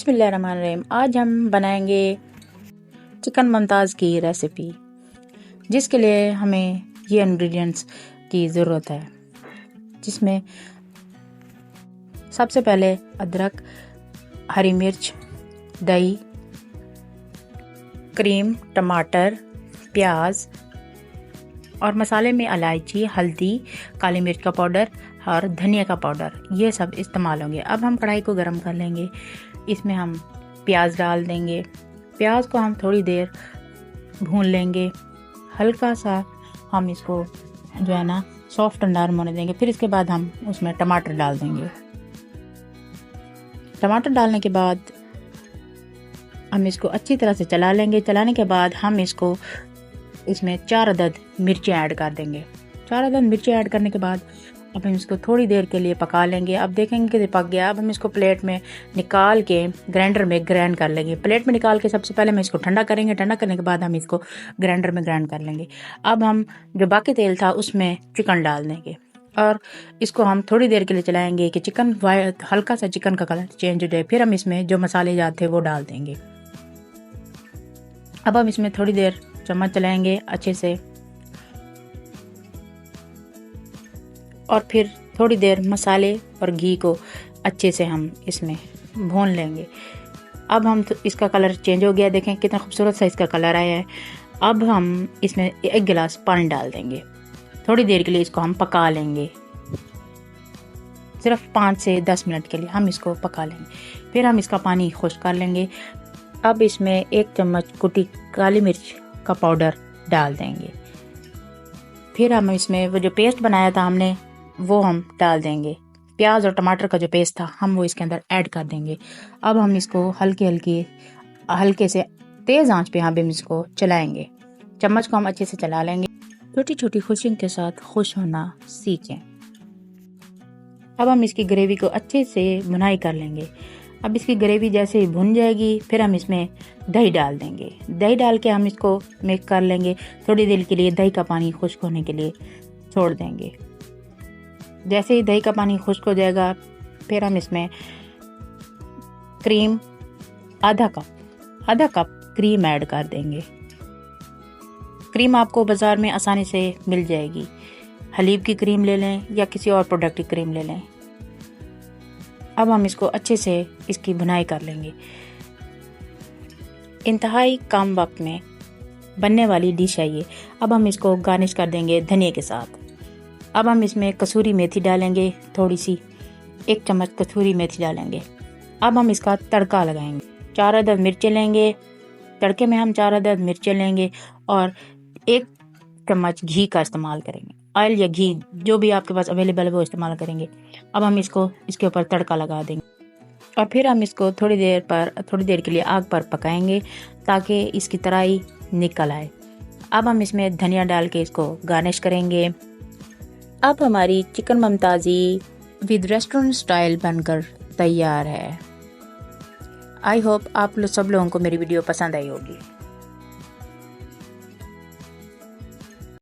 बिस्मिल्लाहिर्रहमानिर्रहीम। आज हम बनाएंगे चिकन मुमताज़ की रेसिपी, जिसके लिए हमें ये इंग्रेडिएंट्स की ज़रूरत है, जिसमें सबसे पहले अदरक, हरी मिर्च, दही, क्रीम, टमाटर, प्याज और मसाले में इलायची, हल्दी, काली मिर्च का पाउडर और धनिया का पाउडर, ये सब इस्तेमाल होंगे। अब हम कढ़ाई को गर्म कर लेंगे। इसमें हम प्याज डाल देंगे। प्याज को हम थोड़ी देर भून लेंगे। हल्का सा हम इसको जो है ना सॉफ्ट नरम होने देंगे। फिर इसके बाद हम उसमें टमाटर डाल देंगे। टमाटर डालने के बाद हम इसको अच्छी तरह से चला लेंगे। चलाने के बाद हम इसमें 4 अदद मिर्चें ऐड कर देंगे। 4 अदद मिर्चें ऐड करने के बाद अब हम इसको थोड़ी देर के लिए पका लेंगे। अब देखेंगे कि पक गया। अब हम इसको प्लेट में निकाल के ग्राइंडर में ग्राइंड कर लेंगे। प्लेट में निकाल के सबसे पहले हम इसको ठंडा करेंगे। ठंडा करने के बाद हम इसको ग्राइंडर में ग्राइंड कर लेंगे। अब हम जो बाकी तेल था उसमें चिकन डाल देंगे और इसको हम थोड़ी देर के लिए चलाएंगे कि चिकन हल्का सा चिकन का कलर चेंज हो जाए। फिर हम इसमें जो मसाले जाते हैं वो डाल देंगे। अब हम इसमें थोड़ी देर चम्मच चलाएंगे अच्छे से और फिर थोड़ी देर मसाले और घी को अच्छे से हम इसमें भून लेंगे। अब हम इसका कलर चेंज हो गया। देखें कितना खूबसूरत सा इसका कलर आया है। अब हम इसमें 1 गिलास पानी डाल देंगे। थोड़ी देर के लिए इसको हम पका लेंगे। सिर्फ 5 से 10 मिनट के लिए हम इसको पका लेंगे। फिर हम इसका पानी खुश्क कर लेंगे। अब इसमें 1 चम्मच कुटी काली मिर्च का पाउडर डाल देंगे। फिर हम इसमें वो जो पेस्ट बनाया था हमने वो हम डाल देंगे। प्याज और टमाटर का जो पेस्ट था हम वो इसके अंदर ऐड कर देंगे। अब हम इसको हल्के से तेज़ आंच पे हम इसको चलाएंगे। चम्मच को हम अच्छे से चला लेंगे। छोटी छोटी खुशियों के साथ खुश होना सीखें। अब हम इसकी ग्रेवी को अच्छे से भुनाई कर लेंगे। अब इसकी ग्रेवी जैसे ही भुन जाएगी फिर हम इसमें दही डाल देंगे। दही डाल के हम इसको मिक्स कर लेंगे। थोड़ी देर के लिए दही का पानी खुश्क होने के लिए छोड़ देंगे। जैसे ही दही का पानी खुश्क हो जाएगा फिर हम इसमें क्रीम आधा कप क्रीम ऐड कर देंगे। क्रीम आपको बाज़ार में आसानी से मिल जाएगी। हलीब की क्रीम ले लें या किसी और प्रोडक्ट की क्रीम ले लें। अब हम इसको अच्छे से इसकी भुनाई कर लेंगे। इंतहाई कम वक्त में बनने वाली डिश है ये। अब हम इसको गार्निश कर देंगे धनिया के साथ। अब हम इसमें कसूरी मेथी डालेंगे। थोड़ी सी 1 चम्मच कसूरी मेथी डालेंगे। अब हम इसका तड़का लगाएंगे। 4 अदद मिर्चें लेंगे। तड़के में हम 4 अदद मिर्चें लेंगे और 1 चम्मच घी का इस्तेमाल करेंगे। ऑयल या घी जो भी आपके पास अवेलेबल है वो इस्तेमाल करेंगे। अब हम इसके ऊपर तड़का लगा देंगे और फिर हम इसको थोड़ी देर के लिए आग पर पकाएंगे ताकि इसकी तराई निकल आए। अब हम इसमें धनिया डाल के इसको गार्निश करेंगे। अब हमारी चिकन मुमताज़ी विद रेस्टोरेंट स्टाइल बनकर तैयार है। आई होप आप सब लोगों को मेरी वीडियो पसंद आई होगी।